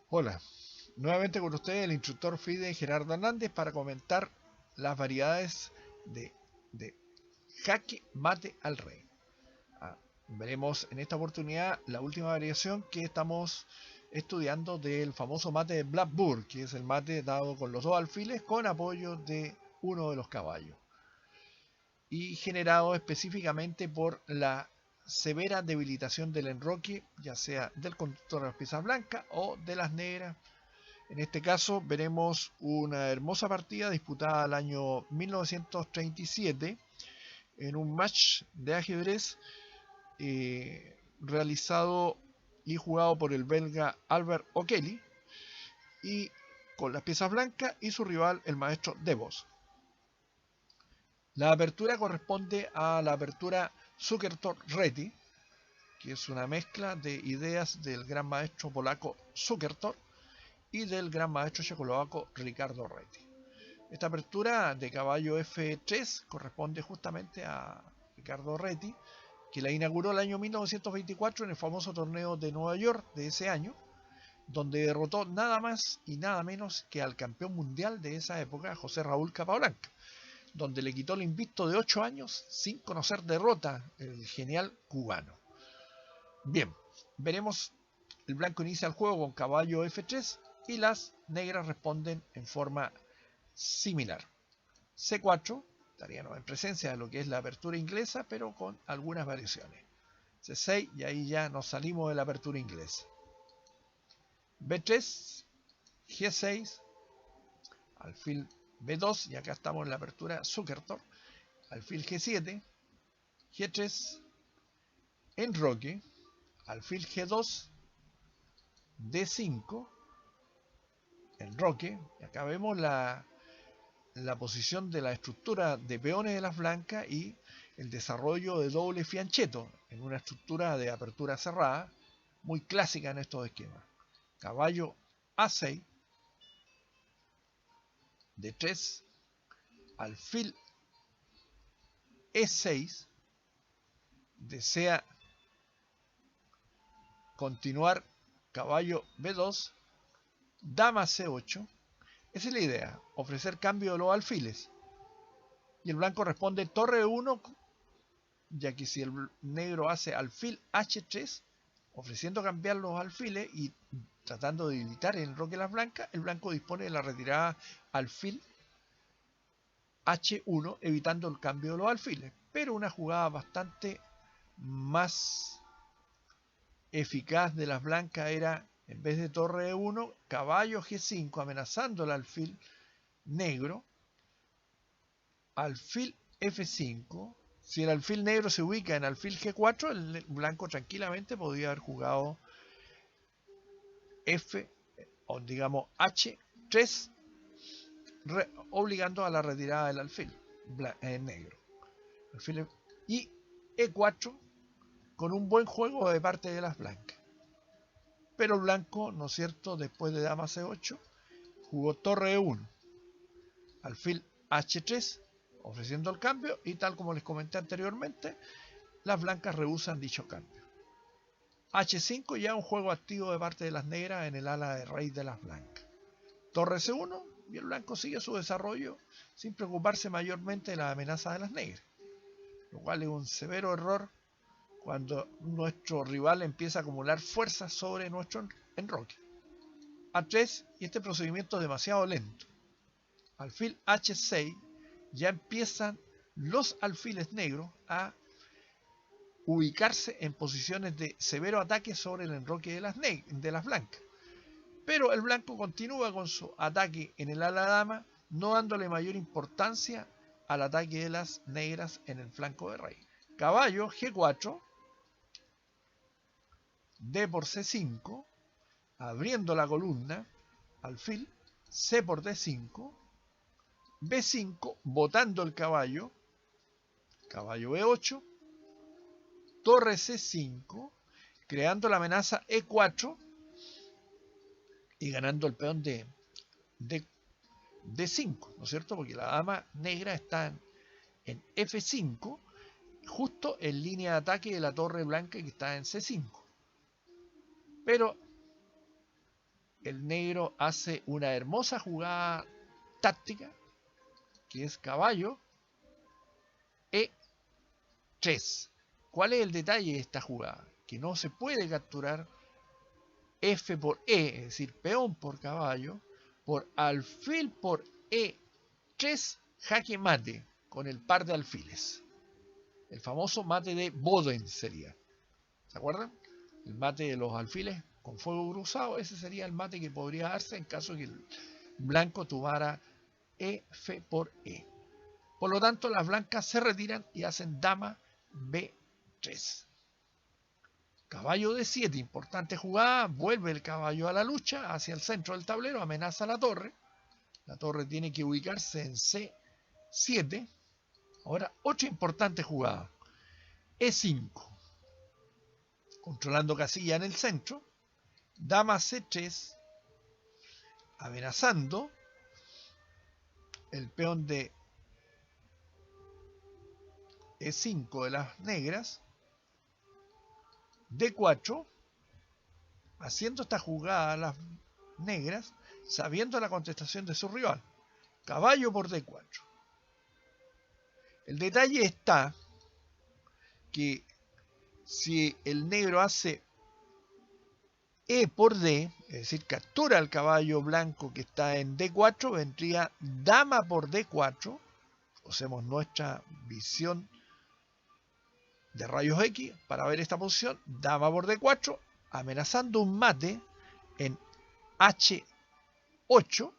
Hola, nuevamente con ustedes el instructor FIDE Gerardo Hernández para comentar las variedades de, de jaque mate al rey. Veremos en esta oportunidad la última variación que estamos estudiando del famoso mate de Blackburn, que es el mate dado con los dos alfiles con apoyo de uno de los caballos y generado específicamente por la severa debilitación del enroque, ya sea del conductor de las piezas blancas o de las negras. En este caso veremos una hermosa partida disputada el año 1937 en un match de ajedrez realizado y jugado por el belga Albert O'Kelly y con las piezas blancas y su rival el maestro De Vos. La apertura corresponde a la apertura Zukertor-Reti, que es una mezcla de ideas del gran maestro polaco Zukertor y del gran maestro checoslovaco Ricardo Reti. Esta apertura de caballo F3 corresponde justamente a Ricardo Reti, que la inauguró el año 1924 en el famoso torneo de Nueva York de ese año, donde derrotó nada más y nada menos que al campeón mundial de esa época, José Raúl Capablanca, donde le quitó el invicto de 8 años sin conocer derrota el genial cubano. Bien, veremos. El blanco inicia el juego con caballo F3 y las negras responden en forma similar. C4, estaríamos en presencia de lo que es la apertura inglesa, pero con algunas variaciones. C6, y ahí ya nos salimos de la apertura inglesa. B3, G6, alfil B2, y acá estamos en la apertura Zukertor, alfil G7, G3, enroque, alfil G2, D5, enroque, y acá vemos la posición de la estructura de peones de las blancas y el desarrollo de doble fianchetto en una estructura de apertura cerrada muy clásica en estos esquemas. Caballo A6, D3, alfil E6, desea continuar caballo B2, dama C8. Esa es la idea, ofrecer cambio de los alfiles. Y el blanco responde torre 1, ya que si el negro hace alfil H3, ofreciendo cambiar los alfiles y tratando de evitar el enroque de las blancas, el blanco dispone de la retirada alfil H1, evitando el cambio de los alfiles. Pero una jugada bastante más eficaz de las blancas era, en vez de torre 1, caballo G5, amenazando el alfil negro, alfil F5. Si el alfil negro se ubica en alfil G4, el blanco tranquilamente podría haber jugado F, o digamos H3, obligando a la retirada del alfil negro. Alfil, y E4 con un buen juego de parte de las blancas. Pero el blanco, ¿no es cierto?, después de dama C8, jugó torre E1, alfil H3, ofreciendo el cambio, y tal como les comenté anteriormente, las blancas rehusan dicho cambio. H5, ya un juego activo de parte de las negras en el ala de rey de las blancas. Torre C1, y el blanco sigue su desarrollo sin preocuparse mayormente de la amenaza de las negras, lo cual es un severo error cuando nuestro rival empieza a acumular fuerzas sobre nuestro enroque. A3, y este procedimiento es demasiado lento. Alfil H6, ya empiezan los alfiles negros a ubicarse en posiciones de severo ataque sobre el enroque de las blancas. Pero el blanco continúa con su ataque en el ala dama, no dándole mayor importancia al ataque de las negras en el flanco de rey. Caballo G4, D por C5, abriendo la columna, alfil, C por D5, B5, botando el caballo, caballo B8, torre C5, creando la amenaza E4 y ganando el peón de D5, ¿no es cierto? Porque la dama negra está en F5, justo en línea de ataque de la torre blanca que está en C5. Pero el negro hace una hermosa jugada táctica, que es caballo E3. ¿Cuál es el detalle de esta jugada? Que no se puede capturar F por E, es decir, peón por caballo, por alfil por E3, jaque mate, con el par de alfiles. El famoso mate de Boden sería. ¿Se acuerdan? El mate de los alfiles con fuego cruzado, ese sería el mate que podría darse en caso de que el blanco tomara F por E. Por lo tanto, las blancas se retiran y hacen dama B3. Caballo D7, importante jugada, vuelve el caballo a la lucha hacia el centro del tablero, amenaza a la torre. La torre tiene que ubicarse en C7. Ahora, otra importante jugada, E5, controlando casilla en el centro, dama C3, amenazando el peón de E5 de las negras, D4, haciendo esta jugada a las negras, sabiendo la contestación de su rival, caballo por D4. El detalle está que si el negro hace E por D, es decir, captura al caballo blanco que está en D4, vendría dama por D4. Usemos nuestra visión de rayos X para ver esta posición, dama por D4, amenazando un mate en H8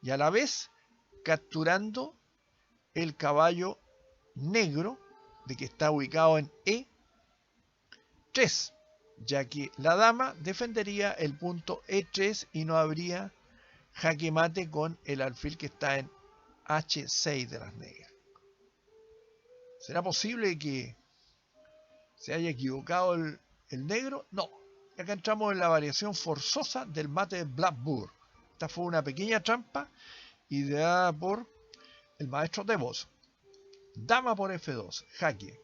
y a la vez capturando el caballo negro de que está ubicado en E3, ya que la dama defendería el punto E3 y no habría jaque mate con el alfil que está en H6 de las negras. ¿Será posible que se haya equivocado el negro? No. Acá entramos en la variación forzosa del mate de Blackburn. Esta fue una pequeña trampa ideada por el maestro DeVos. Dama por F2, jaque.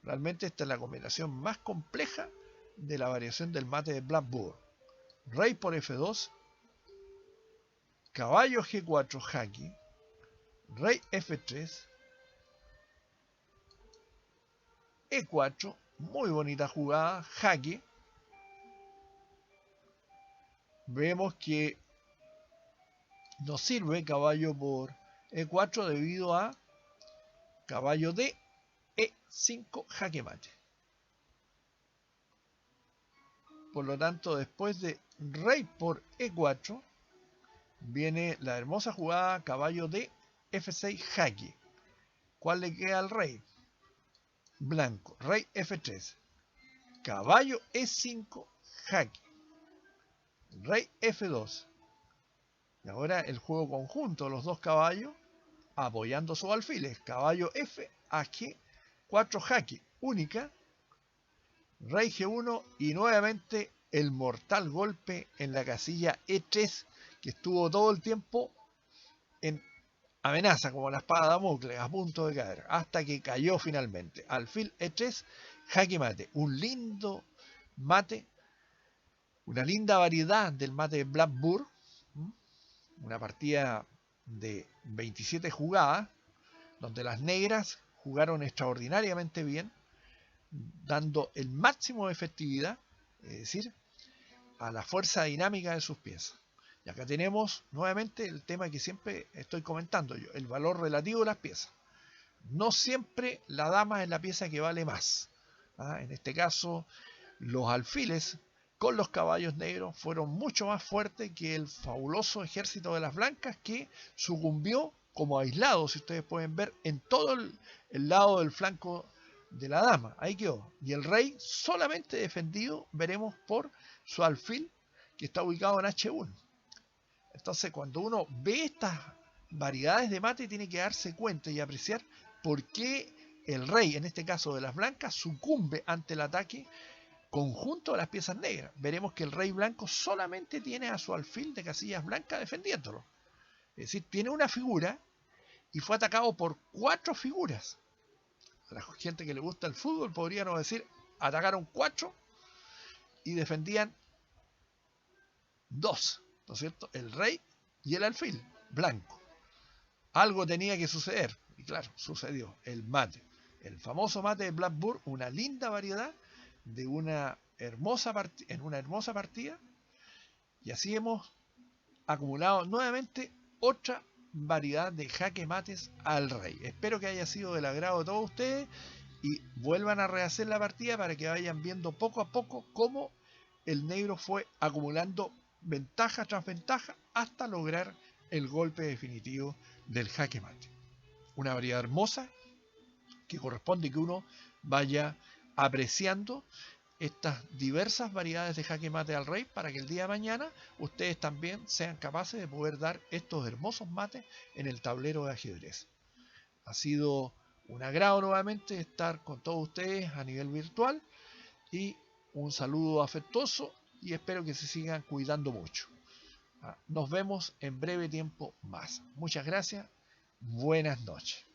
Realmente esta es la combinación más compleja de la variación del mate de Blackburn. Rey por F2, caballo G4, jaque, rey F3, E4, muy bonita jugada, jaque. Vemos que nos sirve caballo por E4 debido a caballo D, E5, jaque mate. Por lo tanto, después de rey por E4, viene la hermosa jugada caballo D, F6, jaque. ¿Cuál le queda al rey? Blanco, rey F3, caballo E5, jaque, rey F2. Y ahora el juego conjunto, los dos caballos apoyando sus alfiles, caballo F a G4, jaque, única, rey G1 y nuevamente el mortal golpe en la casilla E3 que estuvo todo el tiempo en amenaza como la espada de Damocles a punto de caer hasta que cayó finalmente. Alfil E3, jaque mate. Un lindo mate, una linda variedad del mate de Blackburn. Una partida de 27 jugadas donde las negras jugaron extraordinariamente bien, dando el máximo de efectividad, es decir, a la fuerza dinámica de sus piezas. Y acá tenemos nuevamente el tema que siempre estoy comentando yo, el valor relativo de las piezas. No siempre la dama es la pieza que vale más. En este caso, los alfiles con los caballos negros fueron mucho más fuertes que el fabuloso ejército de las blancas, que sucumbió como aislado, si ustedes pueden ver, en todo el lado del flanco de la dama. Ahí quedó. Y el rey solamente defendido, veremos, por su alfil que está ubicado en H1. Entonces, cuando uno ve estas variedades de mate, tiene que darse cuenta y apreciar por qué el rey, en este caso de las blancas, sucumbe ante el ataque conjunto de las piezas negras. Veremos que el rey blanco solamente tiene a su alfil de casillas blancas defendiéndolo. Es decir, tiene una figura y fue atacado por 4 figuras. A la gente que le gusta el fútbol podríamos decir, atacaron 4 y defendían dos, ¿no es cierto? El rey y el alfil, blanco. Algo tenía que suceder, y claro, sucedió, el mate. El famoso mate de Blackburn, una linda variedad de una en una hermosa partida, y así hemos acumulado nuevamente otra variedad de jaque mates al rey. Espero que haya sido del agrado de todos ustedes y vuelvan a rehacer la partida para que vayan viendo poco a poco cómo el negro fue acumulando ventaja tras ventaja hasta lograr el golpe definitivo del jaque mate. Una variedad hermosa que corresponde que uno vaya apreciando estas diversas variedades de jaque mate al rey para que el día de mañana ustedes también sean capaces de poder dar estos hermosos mates en el tablero de ajedrez. Ha sido un agrado nuevamente estar con todos ustedes a nivel virtual y un saludo afectuoso y espero que se sigan cuidando mucho. Nos vemos en breve tiempo más. Muchas gracias. Buenas noches.